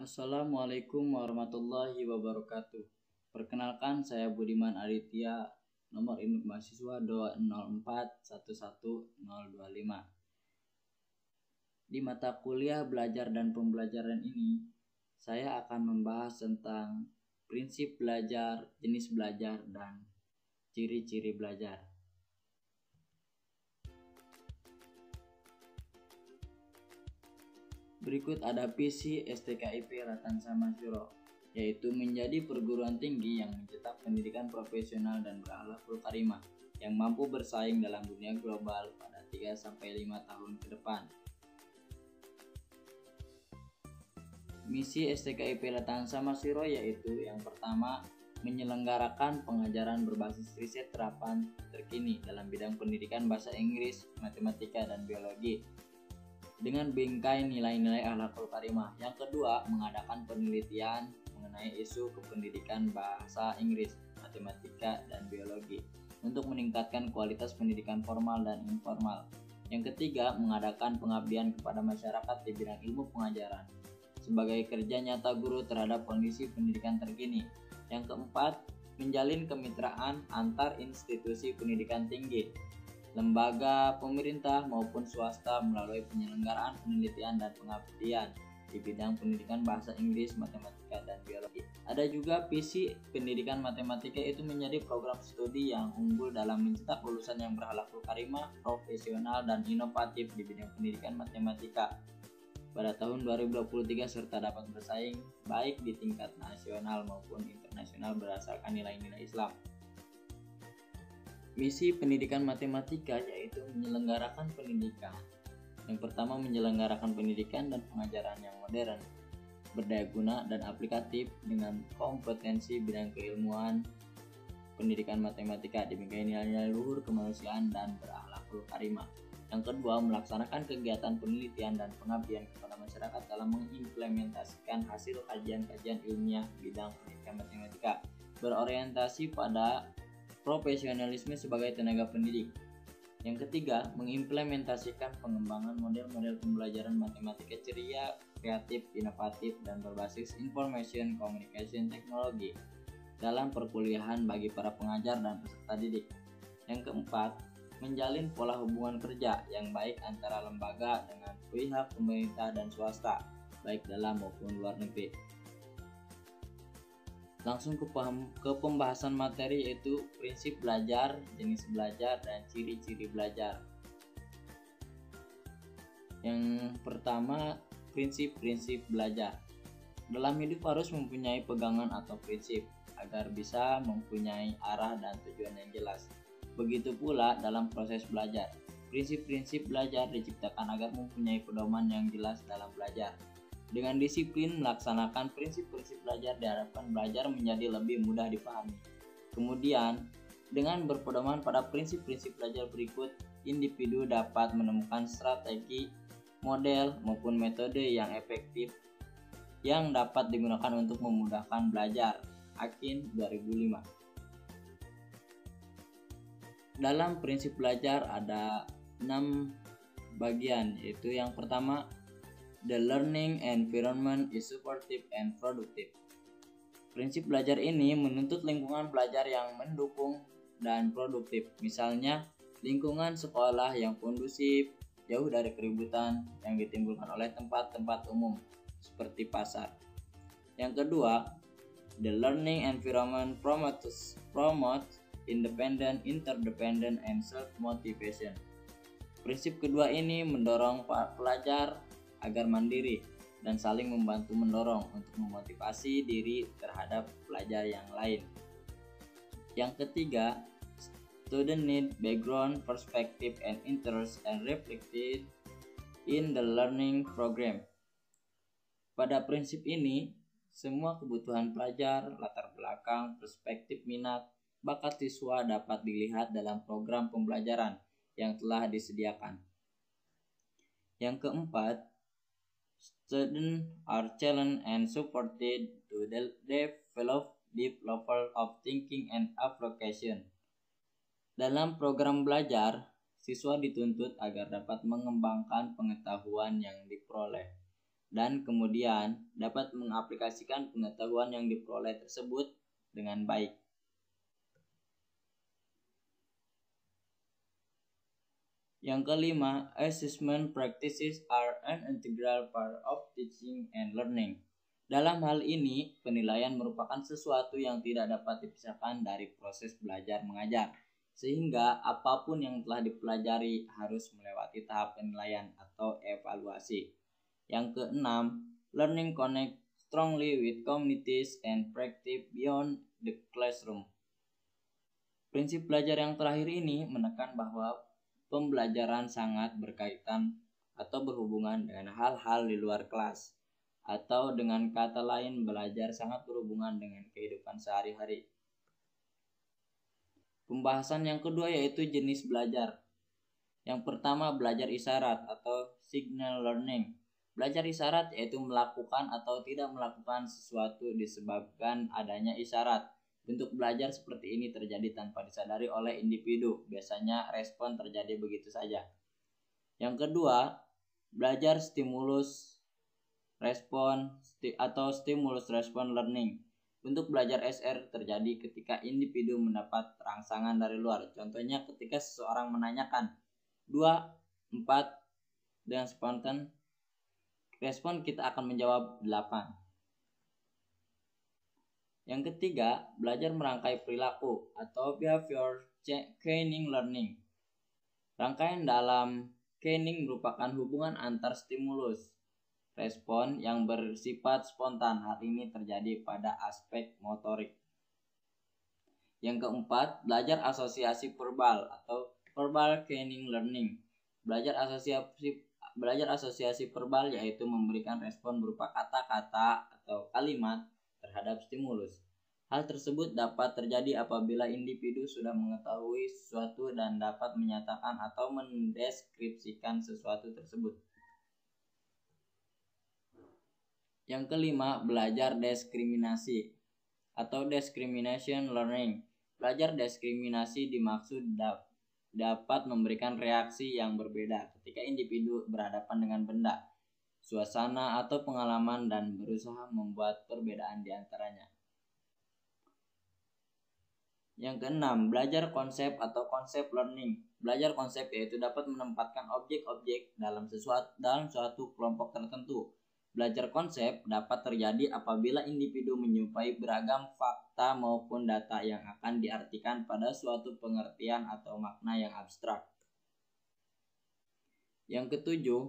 Assalamualaikum warahmatullahi wabarakatuh. Perkenalkan, saya Budiman Aditya, nomor induk mahasiswa 204111025. Di mata kuliah belajar dan pembelajaran ini, saya akan membahas tentang prinsip belajar, jenis belajar, dan ciri-ciri belajar. Berikut ada visi STKIP Latansa Masyuro, yaitu menjadi perguruan tinggi yang mencetak pendidikan profesional dan berakhlakul karimah yang mampu bersaing dalam dunia global pada 3-5 tahun ke depan. Misi STKIP Latansa Masyuro yaitu yang pertama, menyelenggarakan pengajaran berbasis riset terapan terkini dalam bidang pendidikan bahasa Inggris, matematika, dan biologi dengan bingkai nilai-nilai akhlakul karimah. Yang kedua, mengadakan penelitian mengenai isu kependidikan bahasa Inggris, matematika, dan biologi untuk meningkatkan kualitas pendidikan formal dan informal. Yang ketiga, mengadakan pengabdian kepada masyarakat di bidang ilmu pengajaran sebagai kerja nyata guru terhadap kondisi pendidikan terkini. Yang keempat, menjalin kemitraan antar institusi pendidikan tinggi, lembaga pemerintah maupun swasta melalui penyelenggaraan penelitian dan pengabdian di bidang pendidikan bahasa Inggris, matematika, dan biologi. Ada juga visi pendidikan matematika, itu menjadi program studi yang unggul dalam mencetak lulusan yang berakhlakul karimah, profesional, dan inovatif di bidang pendidikan matematika pada tahun 2023 serta dapat bersaing baik di tingkat nasional maupun internasional berdasarkan nilai-nilai Islam. Misi pendidikan matematika yaitu menyelenggarakan pendidikan. Yang pertama, menyelenggarakan pendidikan dan pengajaran yang modern, berdaya guna dan aplikatif dengan kompetensi bidang keilmuan pendidikan matematika dibingkai nilai-nilai luhur kemanusiaan dan berakhlakul karimah. Yang kedua, melaksanakan kegiatan penelitian dan pengabdian kepada masyarakat dalam mengimplementasikan hasil kajian-kajian ilmiah bidang pendidikan matematika, berorientasi pada profesionalisme sebagai tenaga pendidik. Yang ketiga, mengimplementasikan pengembangan model-model pembelajaran matematika ceria, kreatif, inovatif, dan berbasis information communication technology dalam perkuliahan bagi para pengajar dan peserta didik. Yang keempat, menjalin pola hubungan kerja yang baik antara lembaga dengan pihak pemerintah dan swasta, baik dalam maupun luar negeri. Langsung ke pembahasan materi, yaitu prinsip belajar, jenis belajar, dan ciri-ciri belajar. Yang pertama, prinsip-prinsip belajar. Dalam hidup harus mempunyai pegangan atau prinsip agar bisa mempunyai arah dan tujuan yang jelas. Begitu pula dalam proses belajar. Prinsip-prinsip belajar diciptakan agar mempunyai pedoman yang jelas dalam belajar. Dengan disiplin melaksanakan prinsip-prinsip belajar diharapkan belajar menjadi lebih mudah dipahami. Kemudian, dengan berpedoman pada prinsip-prinsip belajar berikut, individu dapat menemukan strategi, model, maupun metode yang efektif yang dapat digunakan untuk memudahkan belajar. Akin 2005. Dalam prinsip belajar ada 6 bagian, yaitu yang pertama, the learning environment is supportive and productive. Prinsip belajar ini menuntut lingkungan belajar yang mendukung dan produktif. Misalnya, lingkungan sekolah yang kondusif, jauh dari keributan yang ditimbulkan oleh tempat-tempat umum seperti pasar. Yang kedua, the learning environment promotes independent, interdependent, and self-motivation. Prinsip kedua ini mendorong pelajar agar mandiri dan saling membantu mendorong untuk memotivasi diri terhadap pelajar yang lain. Yang ketiga, student need background, perspective, and interest and reflected in the learning program. Pada prinsip ini, semua kebutuhan pelajar, latar belakang, perspektif, minat, bakat siswa dapat dilihat dalam program pembelajaran yang telah disediakan. Yang keempat, students are challenged and supported to develop deep level of thinking and application. Dalam program belajar, siswa dituntut agar dapat mengembangkan pengetahuan yang diperoleh dan kemudian dapat mengaplikasikan pengetahuan yang diperoleh tersebut dengan baik. Yang kelima, assessment practices are an integral part of teaching and learning. Dalam hal ini, penilaian merupakan sesuatu yang tidak dapat dipisahkan dari proses belajar mengajar, sehingga apapun yang telah dipelajari harus melewati tahap penilaian atau evaluasi. Yang keenam, learning connect strongly with communities and practice beyond the classroom. Prinsip belajar yang terakhir ini menekan bahwa pembelajaran sangat berkaitan atau berhubungan dengan hal-hal di luar kelas, atau dengan kata lain belajar sangat berhubungan dengan kehidupan sehari-hari. Pembahasan yang kedua yaitu jenis belajar. Yang pertama, belajar isyarat atau signal learning. Belajar isyarat yaitu melakukan atau tidak melakukan sesuatu disebabkan adanya isyarat. Bentuk belajar seperti ini terjadi tanpa disadari oleh individu. Biasanya respon terjadi begitu saja. Yang kedua, belajar stimulus respon atau stimulus respon learning. Bentuk belajar SR terjadi ketika individu mendapat rangsangan dari luar. Contohnya ketika seseorang menanyakan 2, 4 dengan spontan, respon kita akan menjawab 8. Yang ketiga, belajar merangkai perilaku atau behavior chaining learning. Rangkaian dalam chaining merupakan hubungan antar stimulus respon yang bersifat spontan. Hal ini terjadi pada aspek motorik. Yang keempat, belajar asosiasi verbal atau verbal chaining learning. Belajar asosiasi verbal yaitu memberikan respon berupa kata-kata atau kalimat terhadap stimulus. Hal tersebut dapat terjadi apabila individu sudah mengetahui sesuatu dan dapat menyatakan atau mendeskripsikan sesuatu tersebut. Yang kelima, belajar diskriminasi atau discrimination learning. Belajar diskriminasi dimaksud dapat memberikan reaksi yang berbeda ketika individu berhadapan dengan benda, suasana, atau pengalaman dan berusaha membuat perbedaan di antaranya. Yang keenam, belajar konsep atau konsep learning. Belajar konsep yaitu dapat menempatkan objek-objek dalam suatu kelompok tertentu. Belajar konsep dapat terjadi apabila individu menyuplai beragam fakta maupun data yang akan diartikan pada suatu pengertian atau makna yang abstrak. Yang ketujuh,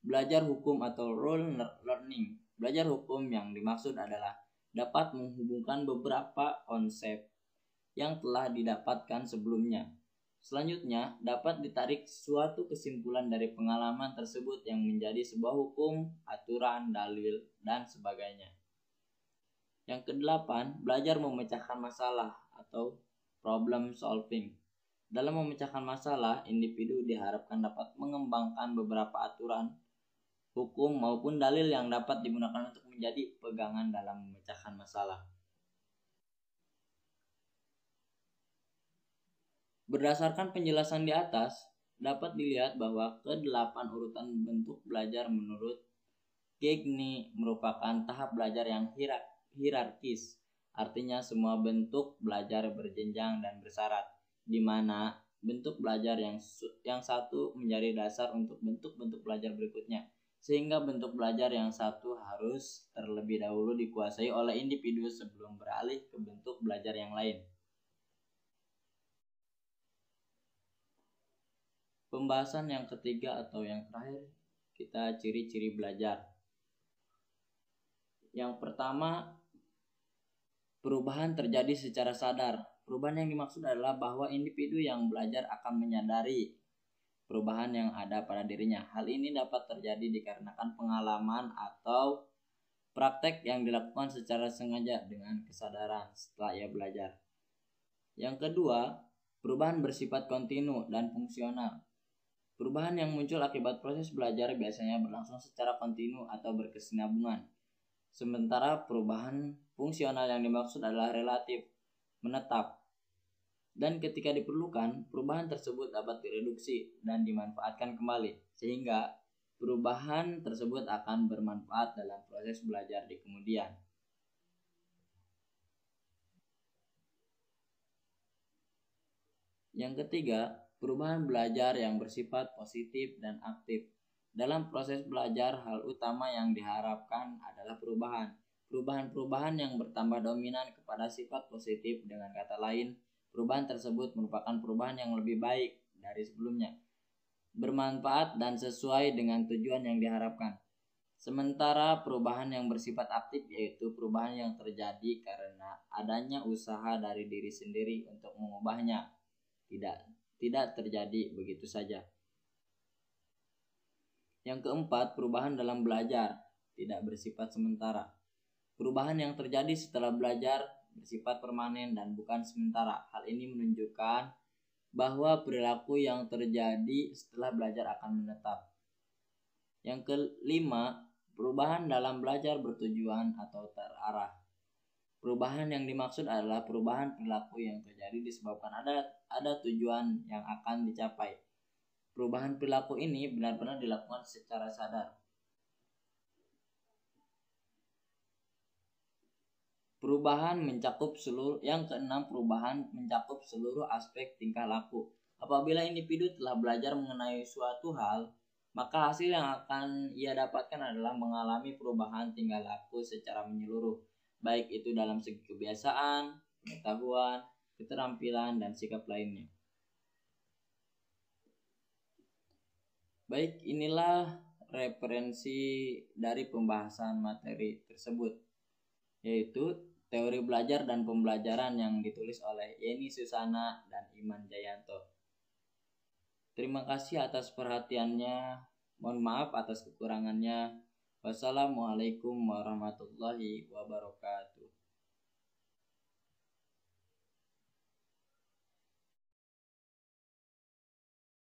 belajar hukum atau rule learning. Belajar hukum yang dimaksud adalah dapat menghubungkan beberapa konsep yang telah didapatkan sebelumnya. Selanjutnya, dapat ditarik suatu kesimpulan dari pengalaman tersebut yang menjadi sebuah hukum, aturan, dalil, dan sebagainya. Yang kedelapan, belajar memecahkan masalah atau problem solving. Dalam memecahkan masalah, individu diharapkan dapat mengembangkan beberapa aturan, hukum, maupun dalil yang dapat digunakan untuk menjadi pegangan dalam memecahkan masalah. Berdasarkan penjelasan di atas, dapat dilihat bahwa ke-8 urutan bentuk belajar menurut Gagne merupakan tahap belajar yang hierarkis. Artinya semua bentuk belajar berjenjang dan bersyarat, di mana bentuk belajar yang satu menjadi dasar untuk bentuk-bentuk belajar berikutnya, sehingga bentuk belajar yang satu harus terlebih dahulu dikuasai oleh individu sebelum beralih ke bentuk belajar yang lain. Pembahasan yang ketiga atau yang terakhir, kita ciri-ciri belajar. Yang pertama, perubahan terjadi secara sadar. Perubahan yang dimaksud adalah bahwa individu yang belajar akan menyadari perubahan yang ada pada dirinya. Hal ini dapat terjadi dikarenakan pengalaman atau praktek yang dilakukan secara sengaja dengan kesadaran setelah ia belajar. Yang kedua, perubahan bersifat kontinu dan fungsional. Perubahan yang muncul akibat proses belajar biasanya berlangsung secara kontinu atau berkesinambungan. Sementara perubahan fungsional yang dimaksud adalah relatif, menetap. Dan ketika diperlukan, perubahan tersebut dapat direduksi dan dimanfaatkan kembali, sehingga perubahan tersebut akan bermanfaat dalam proses belajar di kemudian. Yang ketiga, perubahan belajar yang bersifat positif dan aktif. Dalam proses belajar, hal utama yang diharapkan adalah perubahan. Perubahan-perubahan yang bertambah dominan kepada sifat positif, dengan kata lain, perubahan tersebut merupakan perubahan yang lebih baik dari sebelumnya, bermanfaat dan sesuai dengan tujuan yang diharapkan. Sementara perubahan yang bersifat aktif yaitu perubahan yang terjadi karena adanya usaha dari diri sendiri untuk mengubahnya. Tidak terjadi begitu saja. Yang keempat, perubahan dalam belajar tidak bersifat sementara. Perubahan yang terjadi setelah belajar bersifat permanen dan bukan sementara. Hal ini menunjukkan bahwa perilaku yang terjadi setelah belajar akan menetap. Yang kelima, perubahan dalam belajar bertujuan atau terarah. Perubahan yang dimaksud adalah perubahan perilaku yang terjadi disebabkan ada tujuan yang akan dicapai. Perubahan perilaku ini benar-benar dilakukan secara sadar. Yang keenam, perubahan mencakup seluruh aspek tingkah laku. Apabila individu telah belajar mengenai suatu hal, maka hasil yang akan ia dapatkan adalah mengalami perubahan tingkah laku secara menyeluruh, baik itu dalam segi kebiasaan, pengetahuan, keterampilan, dan sikap lainnya. Baik, inilah referensi dari pembahasan materi tersebut, yaitu teori belajar dan pembelajaran yang ditulis oleh Yeni Susana dan Iman Jayanto. Terima kasih atas perhatiannya. Mohon maaf atas kekurangannya. Wassalamualaikum warahmatullahi wabarakatuh.